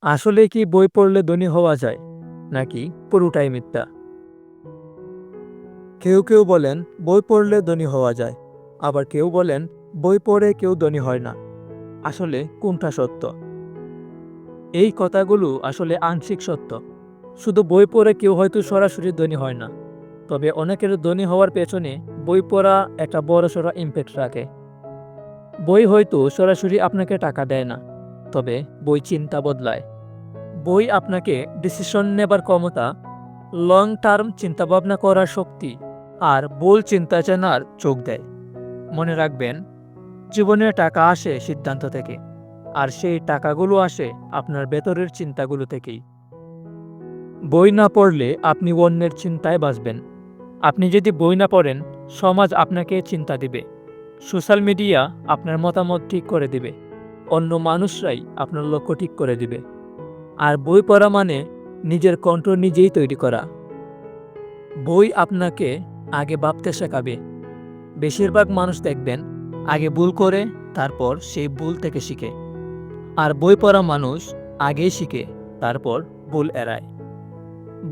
আসলে কি বই পড়লে ধনী হওয়া যায় নাকি পুরোটাই মিথ্যা? কেউ কেউ বলেন বই পড়লে ধনী হওয়া যায়, আবার কেউ বলেন বই পড়ে কেউ ধনী হয় না। আসলে কোনটা সত্য? এই কথাগুলো আসলে আংশিক সত্য। শুধু বই পড়ে কেউ হয়তো সরাসরি ধনী হয় না, তবে অনেকের ধনী হওয়ার পেছনে বই পড়া একটা বড়সড় ইম্প্যাক্ট রাখে। বই হয়তো সরাসরি আপনাকে টাকা দেয় না, তবে বই চিন্তা বদলায়। বই আপনাকে ডিসিশন নেবার ক্ষমতা, লং টার্ম চিন্তাভাবনা করার শক্তি আর ভুল চিন্তা চেনার চোখ দেয়। মনে রাখবেন, জীবনে টাকা আসে সিদ্ধান্ত থেকে, আর সেই টাকাগুলো আসে আপনার ভেতরের চিন্তাগুলো থেকেই। বই না পড়লে আপনি অন্যের চিন্তায় বাঁচবেন। আপনি যদি বই না পড়েন, সমাজ আপনাকে চিন্তা দিবে, সোশ্যাল মিডিয়া আপনার মতামত ঠিক করে দিবে, অন্য মানুষরাই আপনার লক্ষ্য ঠিক করে দিবে। আর বই পড়া মানে নিজের কন্ট্রোল নিজেই তৈরি করা। বই আপনাকে আগে ভাবতে শেখাবে। বেশিরভাগ মানুষ দেখবেন আগে ভুল করে, তারপর সেই ভুল থেকে শিখে। আর বই পড়া মানুষ আগেই শিখে, তারপর ভুল এড়ায়।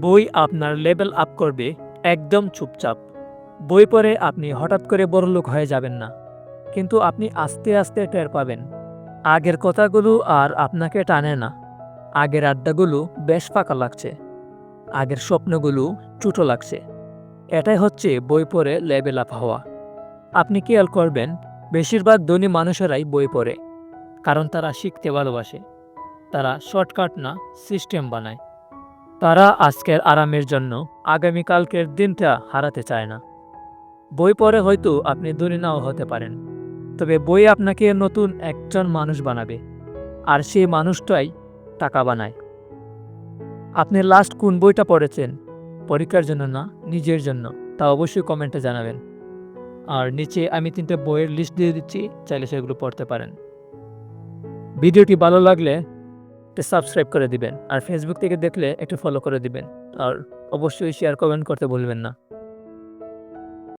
বই আপনার লেভেল আপ করবে একদম চুপচাপ। বই পড়ে আপনি হঠাৎ করে বড়লোক হয়ে যাবেন না, কিন্তু আপনি আস্তে আস্তে টের পাবেন আগের কথাগুলো আর আপনাকে টানে না। আগের আড্ডাগুলো বেশ ফাঁকা লাগছে, আগের স্বপ্নগুলো ছোট লাগছে। এটাই হচ্ছে বই পড়ে লেভেল আপ হওয়া। আপনি খেয়াল করবেন, বেশিরভাগ ধনী মানুষেরাই বই পড়ে, কারণ তারা শিখতে ভালোবাসে। তারা শর্টকাট না, সিস্টেম বানায়। তারা আজকের আরামের জন্য আগামীকালকের দিনটা হারাতে চায় না। বই পড়ে হয়তো আপনি ধনী নাও হতে পারেন, তবে বই আপনাকে নতুন একজন মানুষ বানাবে, আর সেই মানুষটাই টাকা বানায়। আপনি লাস্ট কোন বইটা পড়েছেন? পরীক্ষার জন্য না, নিজের জন্য? তা অবশ্যই কমেন্টে জানাবেন। আর নিচে আমি 3টে বইয়ের লিস্ট দিয়ে দিচ্ছি, চাইলে সেগুলো পড়তে পারেন। ভিডিওটি ভালো লাগলে একটা সাবস্ক্রাইব করে দিবেন, আর ফেসবুক থেকে দেখলে একটু ফলো করে দিবেন। আর অবশ্যই শেয়ার কমেন্ট করতে ভুলবেন না।